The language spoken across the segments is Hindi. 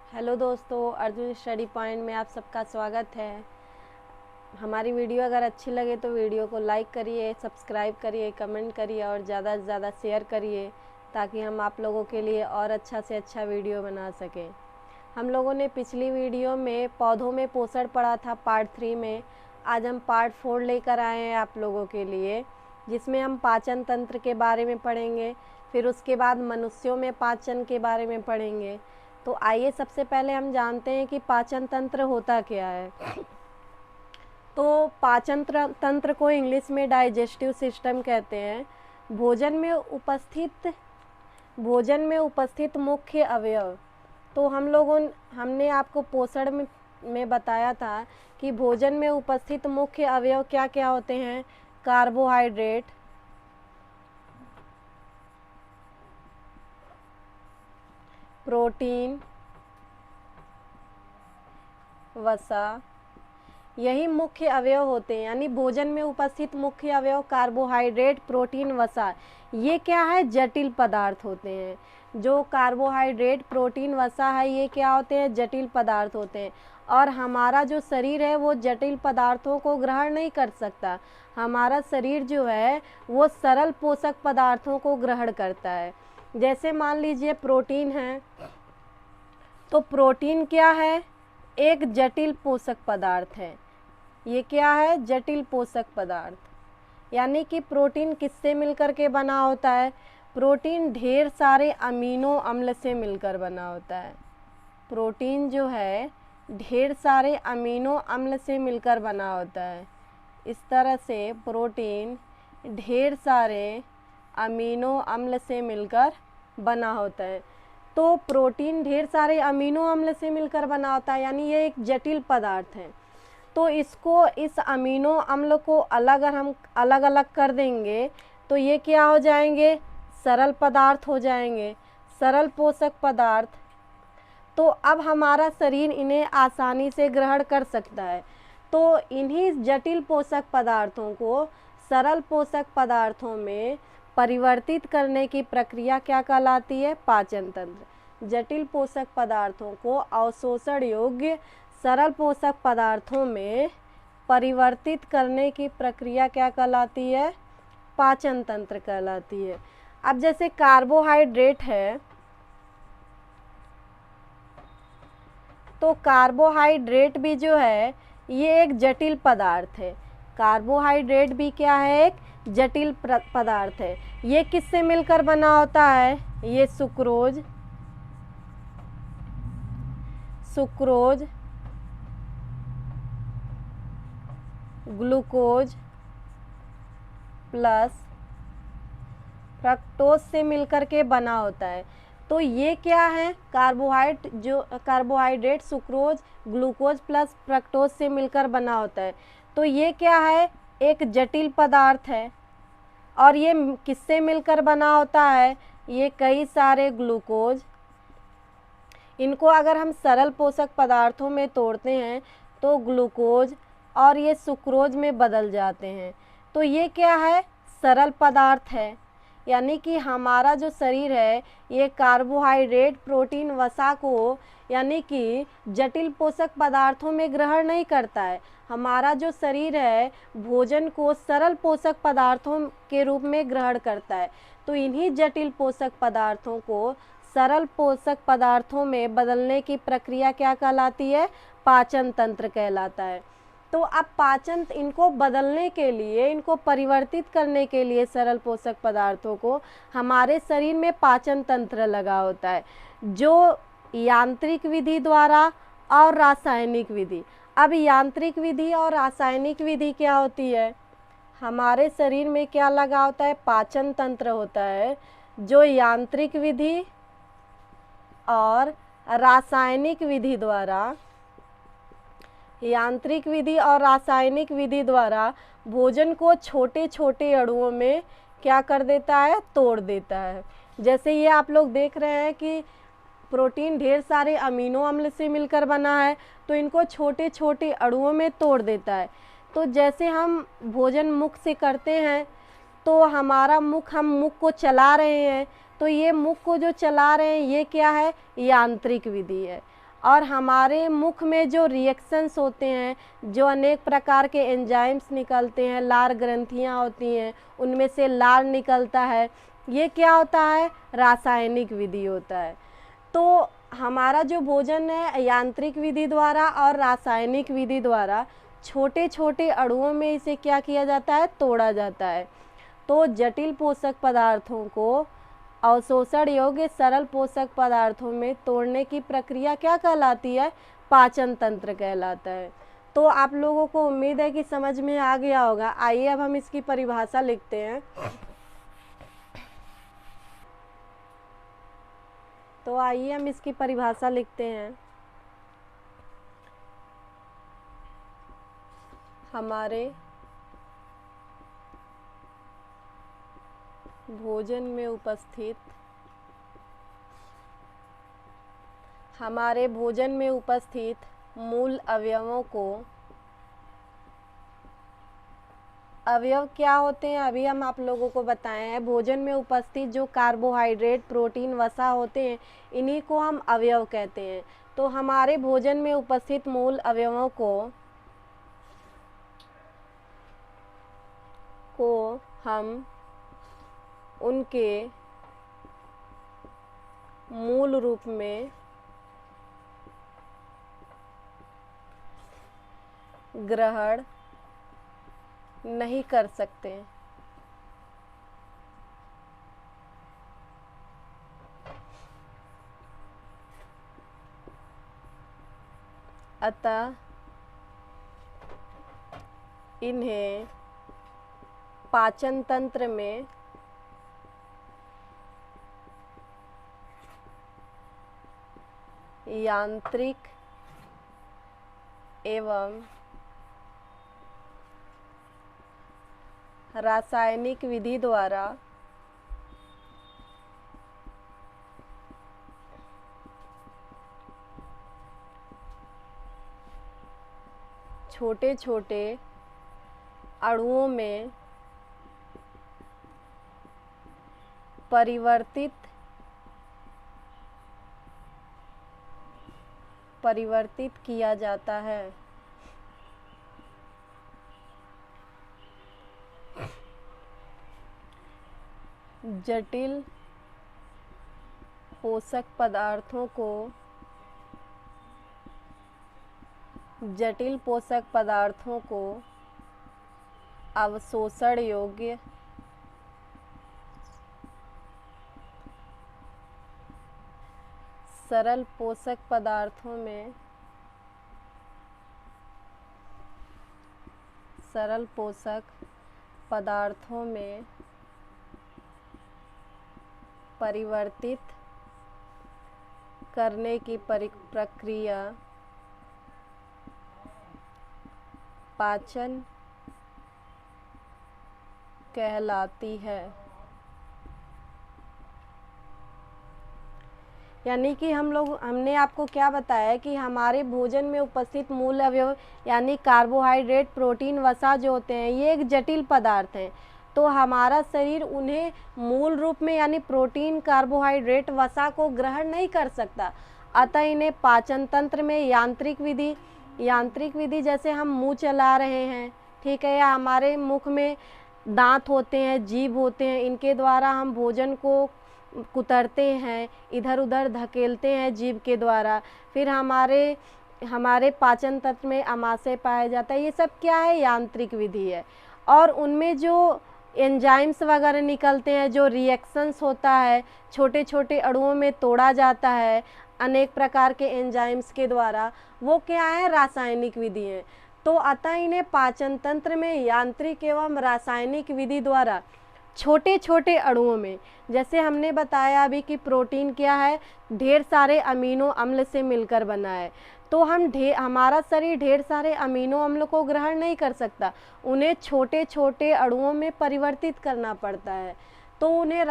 हेलो दोस्तों, अर्जुन स्टडी पॉइंट में आप सबका स्वागत है। हमारी वीडियो अगर अच्छी लगे तो वीडियो को लाइक करिए, सब्सक्राइब करिए, कमेंट करिए और ज़्यादा से ज़्यादा शेयर करिए ताकि हम आप लोगों के लिए और अच्छा से अच्छा वीडियो बना सकें। हम लोगों ने पिछली वीडियो में पौधों में पोषण पढ़ा था पार्ट 3 में। आज हम पार्ट 4 लेकर आए हैं आप लोगों के लिए, जिसमें हम पाचन तंत्र के बारे में पढ़ेंगे। फिर उसके बाद मनुष्यों में पाचन के बारे में पढ़ेंगे। तो आइए सबसे पहले हम जानते हैं कि पाचन तंत्र होता क्या है। तो पाचन तंत्र को इंग्लिश में डाइजेस्टिव सिस्टम कहते हैं। भोजन में उपस्थित मुख्य अवयव। तो हमने आपको पोषण में बताया था कि भोजन में उपस्थित मुख्य अवयव क्या क्या होते हैं। कार्बोहाइड्रेट, प्रोटीन, वसा, यही मुख्य अवयव होते हैं। यानी भोजन में उपस्थित मुख्य अवयव कार्बोहाइड्रेट, प्रोटीन, वसा, ये क्या है? जटिल पदार्थ होते हैं। जो कार्बोहाइड्रेट, प्रोटीन, वसा है, ये क्या होते हैं? जटिल पदार्थ होते हैं। और हमारा जो शरीर है वो जटिल पदार्थों को ग्रहण नहीं कर सकता। हमारा शरीर जो है वो सरल पोषक पदार्थों को ग्रहण करता है। जैसे मान लीजिए प्रोटीन है, तो प्रोटीन क्या है? एक जटिल पोषक पदार्थ है। ये क्या है? जटिल पोषक पदार्थ। यानी कि प्रोटीन किससे मिलकर के बना होता है? प्रोटीन ढेर सारे अमीनो अम्ल से मिलकर बना होता है। प्रोटीन जो है ढेर सारे अमीनो अम्ल से मिलकर बना होता है। इस तरह से प्रोटीन ढेर सारे अमीनो अम्ल से मिलकर बना होता है। तो प्रोटीन ढेर सारे अमीनो अम्ल से मिलकर बना होता है, यानी ये एक जटिल पदार्थ है। तो इस अमीनो अम्ल को हम अलग अलग कर देंगे तो ये क्या हो जाएंगे? सरल पदार्थ हो जाएंगे, सरल पोषक पदार्थ। तो अब हमारा शरीर इन्हें आसानी से ग्रहण कर सकता है। तो इन्हीं जटिल पोषक पदार्थों को सरल पोषक पदार्थों में परिवर्तित करने की प्रक्रिया क्या कहलाती है? पाचन तंत्र। जटिल पोषक पदार्थों को अवशोषण योग्य सरल पोषक पदार्थों में परिवर्तित करने की प्रक्रिया क्या कहलाती है? पाचन तंत्र कहलाती है। अब जैसे कार्बोहाइड्रेट है, तो कार्बोहाइड्रेट भी जो है ये एक जटिल पदार्थ है। कार्बोहाइड्रेट भी क्या है? एक जटिल पदार्थ है। ये किससे मिलकर बना होता है? ये सुक्रोज ग्लूकोज प्लस फ्रक्टोज से मिलकर के बना होता है। तो ये क्या है? Carbohydrate sucrose, glucose plus fructose से मिलकर बना होता है। तो ये क्या है? एक जटिल पदार्थ है। और ये किससे मिलकर बना होता है? ये कई सारे ग्लूकोज। इनको अगर हम सरल पोषक पदार्थों में तोड़ते हैं तो ग्लूकोज और ये सुक्रोज में बदल जाते हैं। तो ये क्या है? सरल पदार्थ है। यानी कि हमारा जो शरीर है ये कार्बोहाइड्रेट, प्रोटीन, वसा को यानी कि जटिल पोषक पदार्थों में ग्रहण नहीं करता है। हमारा जो शरीर है भोजन को सरल पोषक पदार्थों के रूप में ग्रहण करता है। तो इन्हीं जटिल पोषक पदार्थों को सरल पोषक पदार्थों में बदलने की प्रक्रिया क्या कहलाती है? पाचन तंत्र कहलाता है। तो अब इनको बदलने के लिए, इनको परिवर्तित करने के लिए सरल पोषक पदार्थों को हमारे शरीर में पाचन तंत्र लगा होता है, जो यांत्रिक विधि द्वारा और रासायनिक विधि। अब यांत्रिक विधि और रासायनिक विधि क्या होती है? हमारे शरीर में क्या लगा होता है? पाचन तंत्र होता है, जो यांत्रिक विधि और रासायनिक विधि द्वारा भोजन को छोटे छोटे अणुओं में क्या कर देता है? तोड़ देता है। जैसे ये आप लोग देख रहे हैं कि प्रोटीन ढेर सारे अमीनो अम्ल से मिलकर बना है, तो इनको छोटे छोटे अणुओं में तोड़ देता है। तो जैसे हम भोजन मुख से करते हैं तो हम मुख को चला रहे हैं, तो ये मुख को जो चला रहे हैं ये क्या है? यांत्रिक विधि है। और हमारे मुख में जो रिएक्शंस होते हैं, जो अनेक प्रकार के एंजाइम्स निकलते हैं, लार ग्रंथियां होती हैं, उनमें से लार निकलता है, ये क्या होता है? रासायनिक विधि होता है। तो हमारा जो भोजन है यांत्रिक विधि द्वारा और रासायनिक विधि द्वारा छोटे छोटे अणुओं में इसे क्या किया जाता है? तोड़ा जाता है। तो जटिल पोषक पदार्थों को अवशोषण योग्य सरल पोषक पदार्थों में तोड़ने की प्रक्रिया क्या कहलाती है? पाचन तंत्र कहलाता है। तो आप लोगों को उम्मीद है कि समझ में आ गया होगा। आइए अब हम इसकी परिभाषा लिखते हैं। तो आइए हम इसकी परिभाषा लिखते हैं। हमारे भोजन में उपस्थित मूल अवयवों को, अवयव क्या होते हैं अभी हम आप लोगों को बताए हैं। भोजन में उपस्थित जो कार्बोहाइड्रेट, प्रोटीन, वसा होते हैं, इन्हीं को हम अवयव कहते हैं। तो हमारे भोजन में उपस्थित मूल अवयवों को हम उनके मूल रूप में ग्रहण नहीं कर सकते। अतः इन्हें पाचन तंत्र में यांत्रिक एवं रासायनिक विधि द्वारा छोटे छोटे अणुओं में परिवर्तित किया जाता है। जटिल पोषक पदार्थों को अवशोषण योग्य सरल पोषक पदार्थों में परिवर्तित करने की प्रक्रिया पाचन कहलाती है। यानी कि हमने आपको क्या बताया कि हमारे भोजन में उपस्थित मूल अवयव यानी कार्बोहाइड्रेट, प्रोटीन, वसा जो होते हैं, ये एक जटिल पदार्थ हैं। तो हमारा शरीर उन्हें मूल रूप में यानी प्रोटीन, कार्बोहाइड्रेट, वसा को ग्रहण नहीं कर सकता। अतः इन्हें पाचन तंत्र में यांत्रिक विधि जैसे हम मुंह चला रहे हैं, ठीक है, या हमारे मुख में दांत होते हैं, जीभ होते हैं, इनके द्वारा हम भोजन को कुतरते हैं, इधर उधर धकेलते हैं जीभ के द्वारा। फिर हमारे पाचन तंत्र में आमाशय पाया जाता है। ये सब क्या है? यांत्रिक विधि है। और उनमें जो एंजाइम्स वगैरह निकलते हैं, जो रिएक्शंस होता है, छोटे छोटे अणुओं में तोड़ा जाता है अनेक प्रकार के एंजाइम्स के द्वारा, वो क्या है? रासायनिक विधि है। तो अतः इन्हें पाचन तंत्र में यांत्रिक एवं रासायनिक विधि द्वारा छोटे छोटे अणुओं में, जैसे हमने बताया अभी कि प्रोटीन क्या है? ढेर सारे अमीनो अम्ल से मिलकर बना है। तो हमारा शरीर ढेर सारे अमीनो अम्ल को ग्रहण नहीं कर सकता, उन्हें छोटे छोटे अणुओं में परिवर्तित करना पड़ता है। तो उन्हें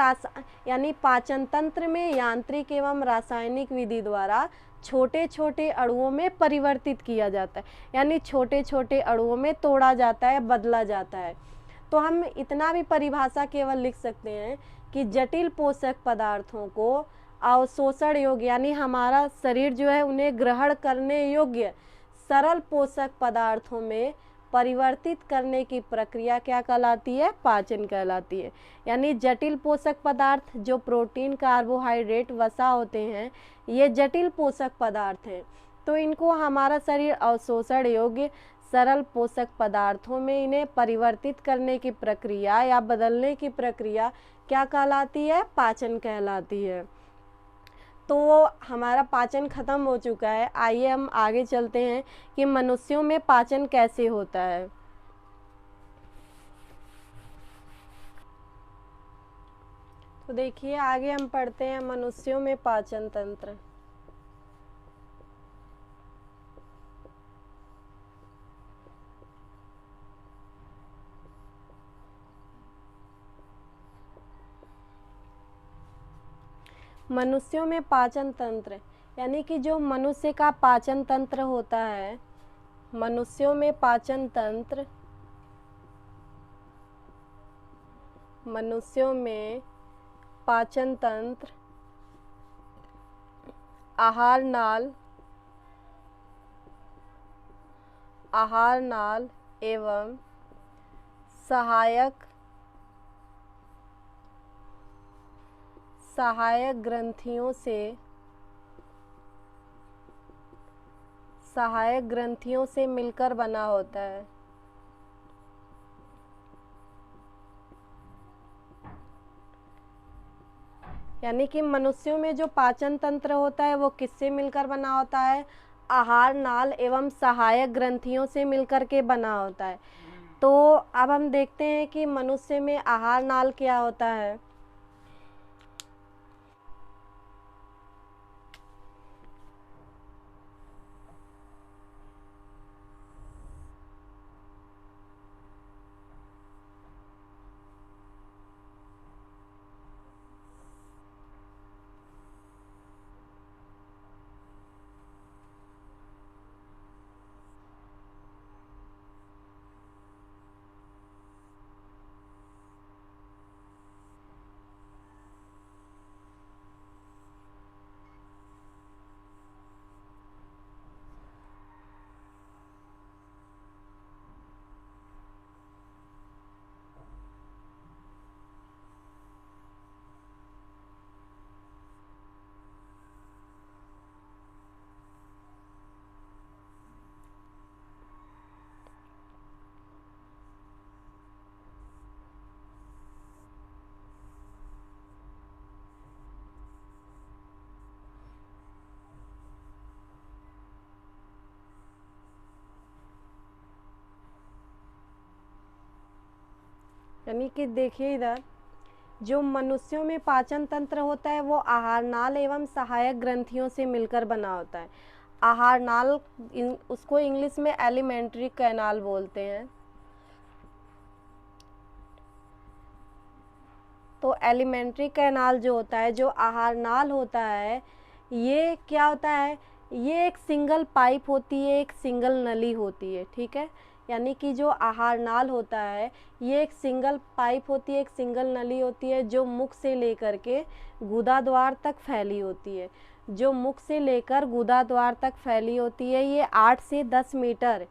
यानी पाचन तंत्र में यांत्रिक एवं रासायनिक विधि द्वारा छोटे छोटे अणुओं में परिवर्तित किया जाता है, यानी छोटे छोटे अणुओं में तोड़ा जाता है, बदला जाता है। तो हम इतना भी परिभाषा केवल लिख सकते हैं कि जटिल पोषक पदार्थों को अवशोषण योग्य यानी हमारा शरीर जो है उन्हें ग्रहण करने योग्य सरल पोषक पदार्थों में परिवर्तित करने की प्रक्रिया क्या कहलाती है? पाचन कहलाती है। यानी जटिल पोषक पदार्थ जो प्रोटीन, कार्बोहाइड्रेट, वसा होते हैं, ये जटिल पोषक पदार्थ हैं, तो इनको हमारा शरीर अवशोषण योग्य सरल पोषक पदार्थों में इन्हें परिवर्तित करने की प्रक्रिया या बदलने की प्रक्रिया क्या कहलाती है? पाचन कहलाती है। तो हमारा पाचन खत्म हो चुका है। आइए हम आगे चलते हैं कि मनुष्यों में पाचन कैसे होता है। तो देखिए आगे हम पढ़ते हैं मनुष्यों में पाचन तंत्र। मनुष्यों में पाचन तंत्र यानी कि जो मनुष्य का पाचन तंत्र होता है, मनुष्यों में पाचन तंत्र, मनुष्यों में पाचन तंत्र आहार नाल एवं सहायक ग्रंथियों से मिलकर बना होता है। यानी कि मनुष्यों में जो पाचन तंत्र होता है वो किससे मिलकर बना होता है? आहार नाल एवं सहायक ग्रंथियों से मिलकर के बना होता है। तो अब हम देखते हैं कि मनुष्य में आहार नाल क्या होता है। यानी कि देखिए इधर जो मनुष्यों में पाचन तंत्र होता है वो आहार नाल एवं सहायक ग्रंथियों से मिलकर बना होता है। आहार नाल उसको इंग्लिश में एलिमेंट्री कैनाल बोलते हैं। तो एलिमेंट्री कैनाल जो होता है, जो आहार नाल होता है, ये क्या होता है? ये एक सिंगल पाइप होती है, एक सिंगल नली होती है, ठीक है। यानी कि जो आहार नाल होता है ये एक सिंगल पाइप होती है, एक सिंगल नली होती है जो मुख से लेकर के गुदा द्वार तक फैली होती है। जो मुख से लेकर गुदा द्वार तक फैली होती है ये 8 से 10 मीटर,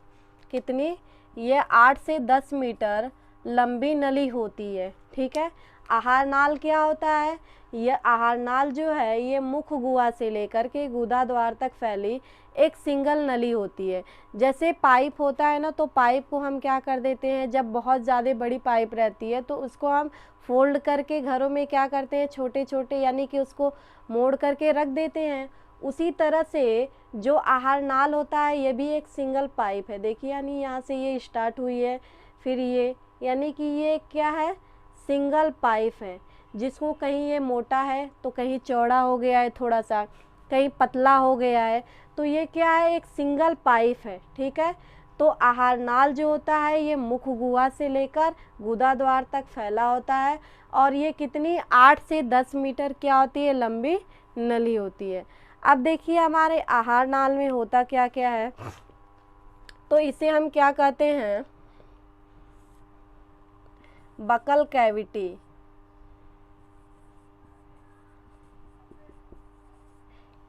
कितनी? ये 8 से 10 मीटर लंबी नली होती है, ठीक है। आहार नाल क्या होता है? ये आहार नाल जो है ये मुख गुहा से लेकर के गुदा द्वार तक फैली एक सिंगल नली होती है। जैसे पाइप होता है ना, तो पाइप को हम क्या कर देते हैं, जब बहुत ज़्यादा बड़ी पाइप रहती है तो उसको हम फोल्ड करके घरों में क्या करते हैं, छोटे छोटे यानी कि उसको मोड़ करके रख देते हैं। उसी तरह से जो आहार नाल होता है ये भी एक सिंगल पाइप है। देखिए यानी यहाँ से ये स्टार्ट हुई है, फिर ये, यानी कि ये क्या है? सिंगल पाइप है, जिसको कहीं ये मोटा है तो कहीं चौड़ा हो गया है, थोड़ा सा कहीं पतला हो गया है, तो ये क्या है? एक सिंगल पाइप है, ठीक है। तो आहार नाल जो होता है ये मुख गुहा से लेकर गुदा द्वार तक फैला होता है और ये कितनी 8 से 10 मीटर क्या होती है? लंबी नली होती है। अब देखिए हमारे आहार नाल में होता क्या क्या है, तो इसे हम क्या कहते हैं? Buccal cavity.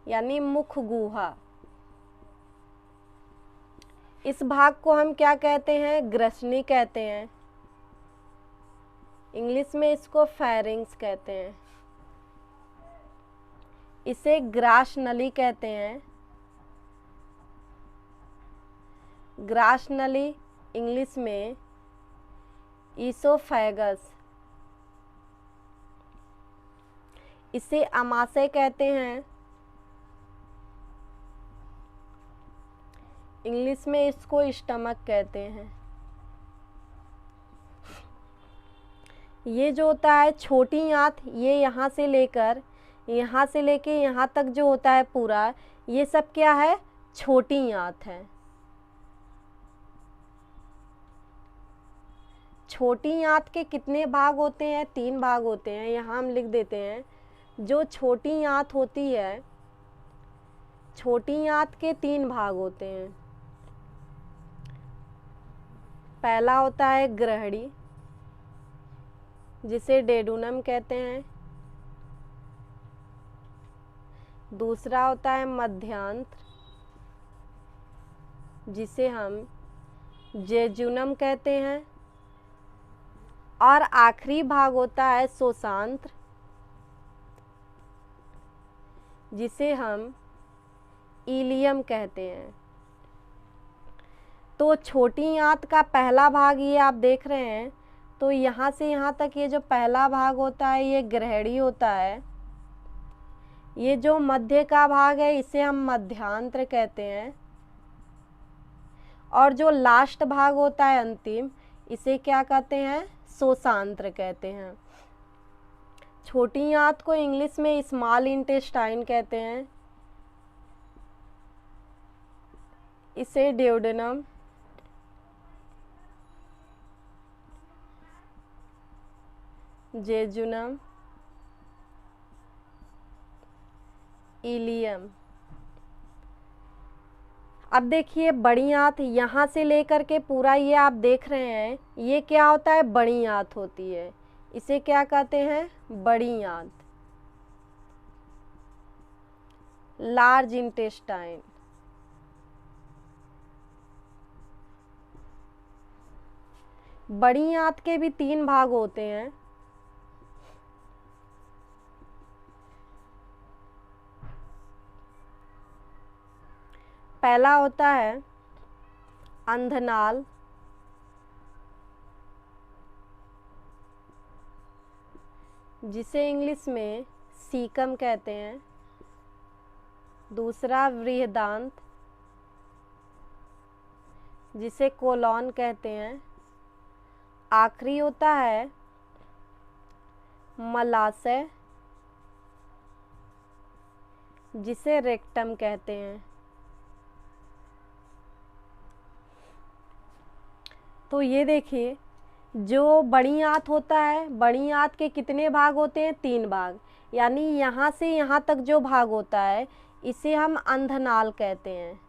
यानी मुख गुहा। इस भाग को हम क्या कहते हैं? ग्रसनी कहते हैं। इंग्लिश में इसको फेरिंग्स कहते हैं। इसे ग्रास नली कहते हैं। ग्रास नली इंग्लिश में ईसोफेगस। इसे अमाशय कहते हैं। इंग्लिश में इसको स्टमक कहते हैं। ये जो होता है छोटी आंत, ये यहाँ से लेके यहाँ तक जो होता है पूरा, ये सब क्या है? छोटी आंत है। छोटी आंत के कितने भाग होते हैं? 3 भाग होते हैं। यहाँ हम लिख देते हैं। जो छोटी आंत होती है, छोटी आंत के 3 भाग होते हैं। पहला होता है ग्रहणी, जिसे डेडुनम कहते हैं। दूसरा होता है मध्यांत्र, जिसे हम जेजुनम कहते हैं। और आखिरी भाग होता है शोषांत्र, जिसे हम इलियम कहते हैं। तो छोटी आंत का पहला भाग ये आप देख रहे हैं। तो यहाँ से यहाँ तक ये जो पहला भाग होता है ये ग्रहणी होता है। ये जो मध्य का भाग है इसे हम मध्यांत्र कहते हैं। और जो लास्ट भाग होता है अंतिम, इसे क्या कहते हैं? शोषांत्र कहते हैं। छोटी आंत को इंग्लिश में स्मॉल इंटेस्टाइन कहते हैं। इसे ड्यूडेनम, जेजुनम, इलियम। अब देखिए बड़ी आंत, यहाँ से लेकर के पूरा ये आप देख रहे हैं, ये क्या होता है? बड़ी आंत होती है। इसे क्या कहते हैं? बड़ी आंत, लार्ज इंटेस्टाइन। बड़ी आंत के भी 3 भाग होते हैं। पहला होता है अंधनाल, जिसे इंग्लिश में सीकम कहते हैं। दूसरा बृहदांत, जिसे कोलॉन कहते हैं। आखिरी होता है मलाशय, जिसे रेक्टम कहते हैं। तो ये देखिए जो बड़ी आंत होता है, बड़ी आंत के कितने भाग होते हैं? 3 भाग। यानी यहाँ से यहाँ तक जो भाग होता है इसे हम अंधनाल कहते हैं।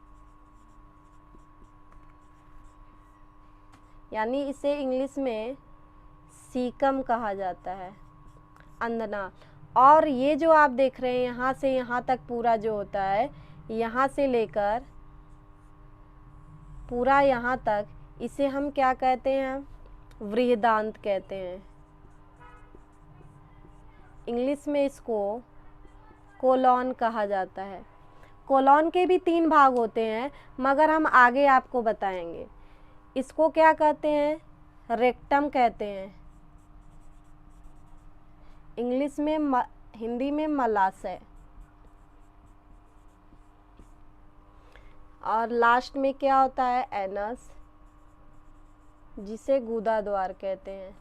यानी इसे इंग्लिश में सीकम कहा जाता है, अंधनाल। और ये जो आप देख रहे हैं यहाँ से यहाँ तक पूरा जो होता है, यहाँ से लेकर पूरा यहाँ तक, इसे हम क्या कहते हैं? बृहदांत कहते हैं। इंग्लिश में इसको कोलॉन कहा जाता है। कोलॉन के भी 3 भाग होते हैं, मगर हम आगे आपको बताएंगे। इसको क्या कहते हैं? रेक्टम कहते हैं। इंग्लिश में हिंदी में मलाशय। और लास्ट में क्या होता है? एनस, जिसे गुदा द्वार कहते हैं।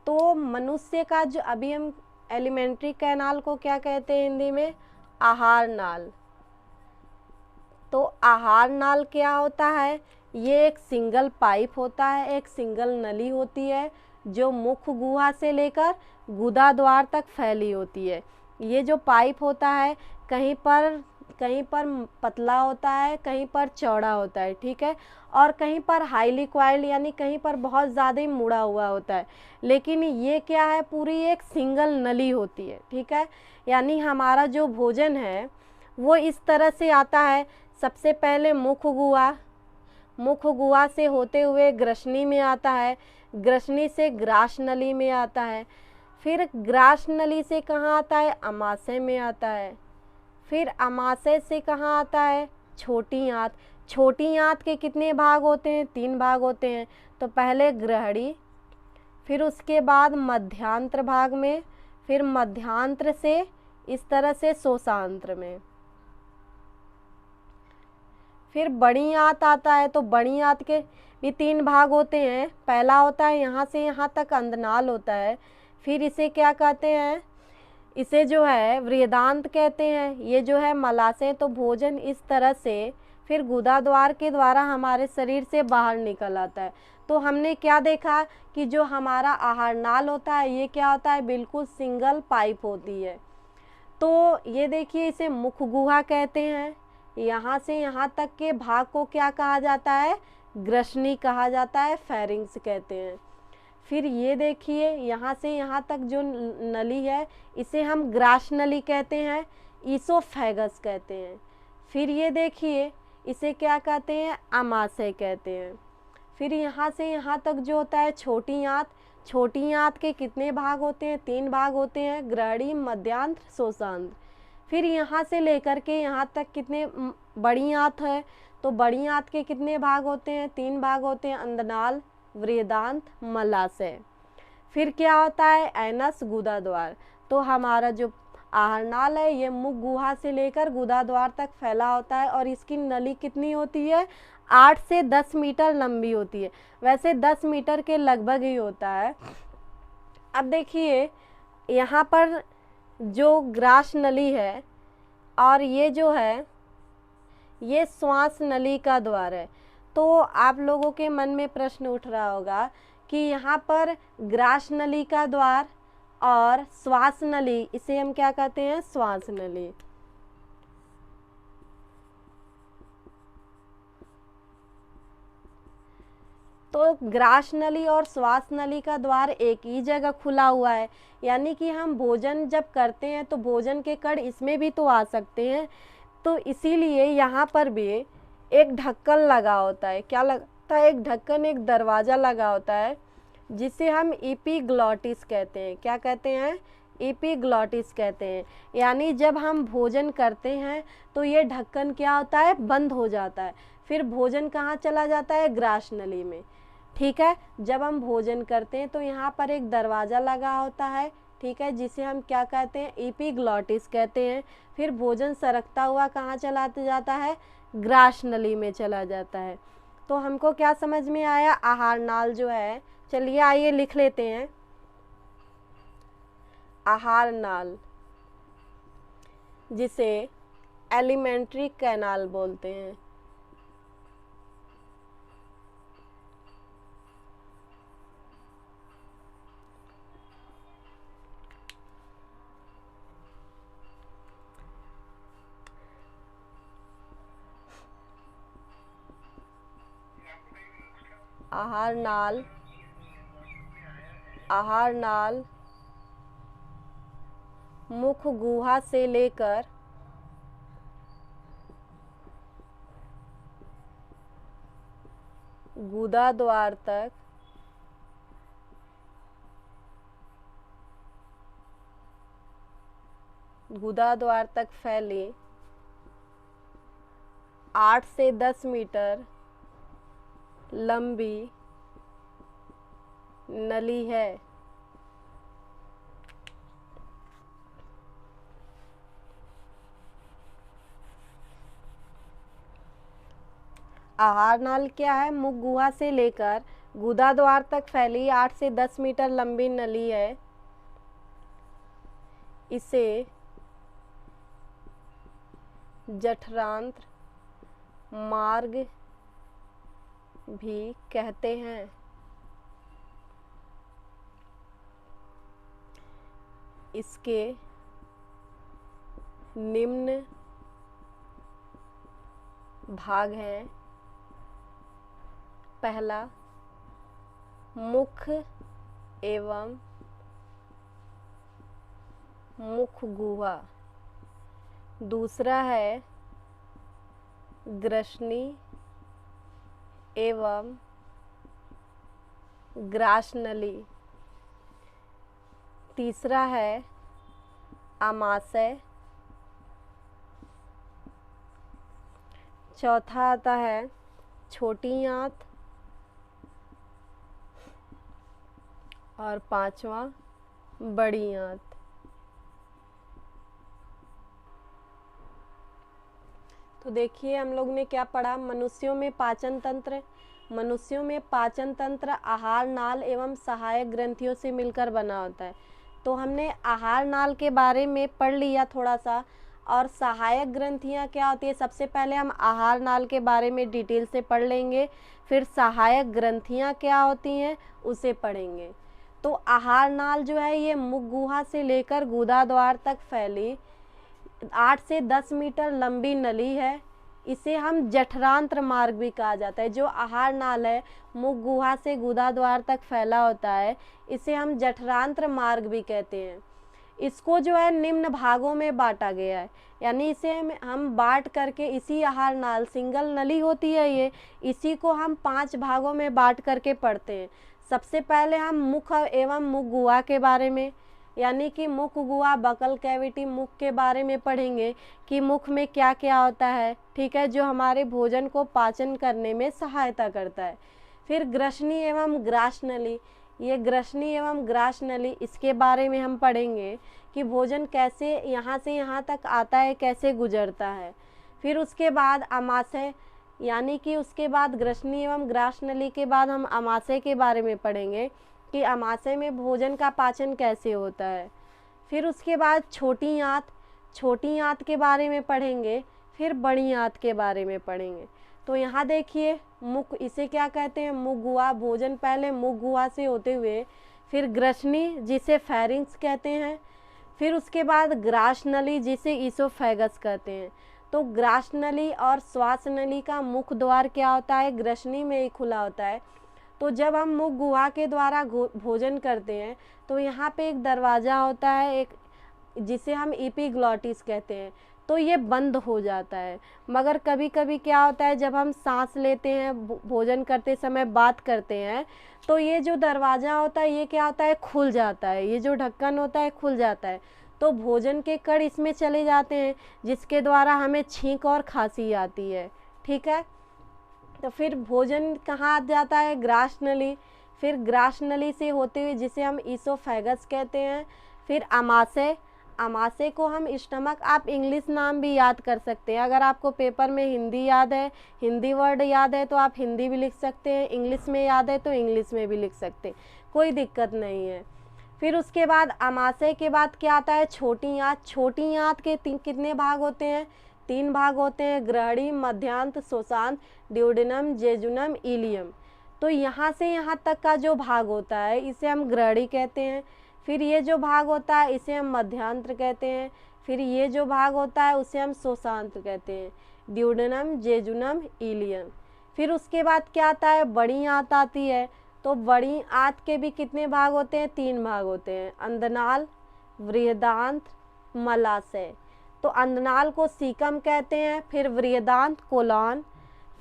तो मनुष्य का जो, अभी हम एलिमेंट्री कैनाल को क्या कहते हैं हिंदी में? आहार नाल। तो आहार नाल क्या होता है? ये एक सिंगल पाइप होता है, एक सिंगल नली होती है, जो मुख गुहा से लेकर गुदा द्वार तक फैली होती है। ये जो पाइप होता है कहीं पर पतला होता है, कहीं पर चौड़ा होता है, ठीक है, और कहीं पर हाईली क्वाइल्ड यानी कहीं पर बहुत ज़्यादा ही मुड़ा हुआ होता है। लेकिन ये क्या है? पूरी एक सिंगल नली होती है, ठीक है। यानी हमारा जो भोजन है वो इस तरह से आता है। सबसे पहले मुख गुहा, मुख गुहा से होते हुए ग्रसनी में आता है, ग्रसनी से ग्रास नली में आता है, फिर ग्रास नली से कहाँ आता है, अमाशय में आता है, फिर अमाशय से कहाँ आता है, छोटी आंत। छोटी आंत के कितने भाग होते हैं, 3 भाग होते हैं। तो पहले ग्रहणी, फिर उसके बाद मध्यांत्र भाग में, फिर मध्यांत्र से इस तरह से शोषांत्र में, फिर बड़ी आंत आता है। तो बड़ी आंत के भी 3 भाग होते हैं। पहला होता है यहाँ से यहाँ तक अंधनाल होता है, फिर इसे क्या कहते हैं, इसे जो है वृहदांत कहते हैं। ये जो है मलाशय। तो भोजन इस तरह से फिर गुदा द्वार के द्वारा हमारे शरीर से बाहर निकल आता है। तो हमने क्या देखा कि जो हमारा आहार नाल होता है ये क्या होता है, बिल्कुल सिंगल पाइप होती है। तो ये देखिए इसे मुख गुहा कहते हैं। यहाँ से यहाँ तक के भाग को क्या कहा जाता है, ग्रसनी कहा जाता है, फेरिंग्स कहते हैं। फिर ये देखिए यहाँ से यहाँ तक जो नली है इसे हम ग्रास नली कहते हैं, ईसोफेगस कहते हैं। फिर ये देखिए इसे क्या कहते हैं, अमाशय कहते हैं। फिर यहाँ से यहाँ तक जो होता है छोटी आंत, छोटी आंत के कितने भाग होते हैं, 3 भाग होते हैं, ग्रहणी, मध्यांत्र, शोषांत्र। फिर यहाँ से लेकर के यहाँ तक कितने बड़ी आंत है, तो बड़ी आंत के कितने भाग होते हैं, 3 भाग होते हैं, अंधनाल, वृहदांत, मलाशय। फिर क्या होता है, एनस, गुदा द्वार। तो हमारा जो आहार नाल है ये मुख गुहा से लेकर गुदा द्वार तक फैला होता है और इसकी नली कितनी होती है, 8 से 10 मीटर लंबी होती है। वैसे 10 मीटर के लगभग ही होता है। अब देखिए यहाँ पर जो ग्रास नली है और ये जो है ये श्वास नली का द्वार है। तो आप लोगों के मन में प्रश्न उठ रहा होगा कि यहाँ पर ग्रास नली का द्वार और श्वास नली, इसे हम क्या कहते हैं, श्वास नली। तो ग्रास नली और श्वास नली का द्वार एक ही जगह खुला हुआ है, यानी कि हम भोजन जब करते हैं तो भोजन के कण इसमें भी तो आ सकते हैं। तो इसीलिए यहाँ पर भी एक ढक्कन लगा होता है। क्या लगता है, एक ढक्कन, एक दरवाज़ा लगा होता है जिसे हम एपिग्लॉटिस कहते हैं। क्या कहते हैं, एपिग्लॉटिस कहते हैं। यानी जब हम भोजन करते हैं तो ये ढक्कन क्या होता है, बंद हो जाता है। फिर भोजन कहाँ चला जाता है, ग्रास नली में। ठीक है, जब हम भोजन करते हैं तो यहाँ पर एक दरवाज़ा लगा होता है, ठीक है, जिसे हम क्या कहते हैं, एपिग्लॉटिस कहते हैं। फिर भोजन सरकता हुआ कहाँ चला जाता है, ग्रास नली में चला जाता है। तो हमको क्या समझ में आया, आहार नाल जो है, चलिए आइए लिख लेते हैं। आहार नाल जिसे एलिमेंट्री कैनाल बोलते हैं। आहार नाल, आहार नाल मुख गुहा से लेकर गुदा द्वार तक फैली 8 से 10 मीटर लंबी नली है। आहार नाल क्या है, मुख गुहा से लेकर गुदा द्वार तक फैली 8 से 10 मीटर लंबी नली है। इसे जठरांत्र मार्ग भी कहते हैं। इसके निम्न भाग हैं। पहला, मुख एवं मुख गुहा, दूसरा है ग्रसनी एवं ग्रासनली, तीसरा है आमाशय, चौथा आता है छोटी आंत और पांचवा बड़ी आंत। तो देखिए हम लोग ने क्या पढ़ा, मनुष्यों में पाचन तंत्र। मनुष्यों में पाचन तंत्र आहार नाल एवं सहायक ग्रंथियों से मिलकर बना होता है। तो हमने आहार नाल के बारे में पढ़ लिया थोड़ा सा, और सहायक ग्रंथियां क्या होती है, सबसे पहले हम आहार नाल के बारे में डिटेल से पढ़ लेंगे, फिर सहायक ग्रंथियां क्या होती हैं उसे पढ़ेंगे। तो आहार नाल जो है ये मुख गुहा से लेकर गुदा द्वार तक फैली 8 से 10 मीटर लंबी नली है। इसे हम जठरांत्र मार्ग भी कहा जाता है। जो आहार नाल है मुख गुहा से गुदा द्वार तक फैला होता है, इसे हम जठरांत्र मार्ग भी कहते हैं। इसको जो है निम्न भागों में बांटा गया है, यानी इसे हम बांट करके इसी आहार नाल, सिंगल नली होती है ये, इसी को हम 5 भागों में बांट करके पढ़ते हैं। सबसे पहले हम मुख एवं मुख गुहा के बारे में, यानी कि मुख गुहा बकल कैविटी मुख के बारे में पढ़ेंगे कि मुख में क्या क्या होता है, ठीक है, जो हमारे भोजन को पाचन करने में सहायता करता है। फिर ग्रसनी एवं ग्रासनली, ये ग्रसनी एवं ग्रासनली, इसके बारे में हम पढ़ेंगे कि भोजन कैसे यहाँ से यहाँ तक आता है, कैसे गुजरता है। फिर उसके बाद आमाशय, यानी कि उसके बाद ग्रसनी एवं ग्रासनली के बाद हम आमाशय के बारे में पढ़ेंगे कि आमाशय में भोजन का पाचन कैसे होता है। फिर उसके बाद छोटी आंत, छोटी आंत के बारे में पढ़ेंगे, फिर बड़ी आंत के बारे में पढ़ेंगे। तो यहाँ देखिए मुख, इसे क्या कहते हैं, मुख गुहा, भोजन पहले मुख गुहा से होते हुए, फिर ग्रसनी जिसे फेरिंक्स कहते हैं, फिर उसके बाद ग्रासनली जिसे ईसोफेगस कहते हैं। तो ग्रासनली और श्वास नली का मुख द्वार क्या होता है, ग्रसनी में ही खुला होता है। तो जब हम मुख गुहा के द्वारा भोजन करते हैं तो यहाँ पे एक दरवाज़ा होता है, एक जिसे हम एपिग्लॉटिस कहते हैं, तो ये बंद हो जाता है। मगर कभी कभी क्या होता है, जब हम सांस लेते हैं, भोजन करते समय बात करते हैं, तो ये जो दरवाज़ा होता है ये क्या होता है, खुल जाता है, ये जो ढक्कन होता है खुल जाता है। तो भोजन के कण इसमें चले जाते हैं, जिसके द्वारा हमें छींक और खांसी आती है, ठीक है। तो फिर भोजन कहाँ जाता है, ग्रासनली, फिर ग्रासनली से होते हुए जिसे हम ईसोफेगस कहते हैं, फिर आमाशय, आमाशय को हम स्टमक, आप इंग्लिश नाम भी याद कर सकते हैं। अगर आपको पेपर में हिंदी याद है, हिंदी वर्ड याद है तो आप हिंदी भी लिख सकते हैं, इंग्लिश में याद है तो इंग्लिश में भी लिख सकते हैं, कोई दिक्कत नहीं है। फिर उसके बाद आमाशय के बाद क्या आता है, छोटी आंत। छोटी आंत के कितने भाग होते हैं, 3 भाग होते हैं, ग्रहणी, मध्यांत, शोषांत, ड्यूडेनम, जेजुनम, इलियम। तो यहाँ से यहाँ तक का जो भाग होता है इसे हम ग्रहणी कहते हैं। फिर ये जो भाग होता है इसे हम मध्यांत्र कहते हैं। फिर ये जो भाग होता है उसे हम शोषांत कहते हैं, ड्यूडेनम, जेजुनम, इलियम। फिर उसके बाद क्या आता है, बड़ी आंत आती है। तो बड़ी आंत के भी कितने भाग होते हैं, 3 भाग होते हैं, अंधनाल, बृहदांत, मलाशय। तो अंधनाल को सीकम कहते हैं, फिर बृहदांत कोलॉन,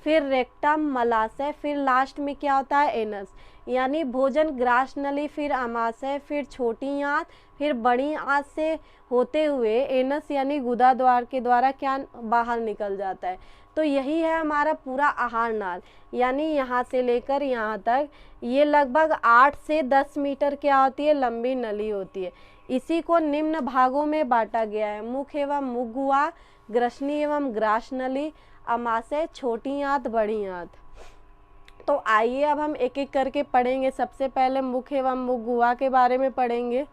फिर रेक्टम, मलाशय, फिर लास्ट में क्या होता है, एनस। यानी भोजन ग्रासनली, फिर आमाशय, फिर छोटी आंत, फिर बड़ी आंत से होते हुए एनस यानी गुदा द्वार के द्वारा क्या बाहर निकल जाता है। तो यही है हमारा पूरा आहार नाल, यानी यहाँ से लेकर यहाँ तक ये लगभग 8 से 10 मीटर क्या होती है, लंबी नली होती है। इसी को निम्न भागों में बांटा गया है, मुख एवं मुख गुहा, ग्रसनी एवं ग्रासनली, आमाशय, छोटी आंत, बड़ी आंत। तो आइए अब हम एक एक करके पढ़ेंगे। सबसे पहले मुख एवं मुख गुहा के बारे में पढ़ेंगे।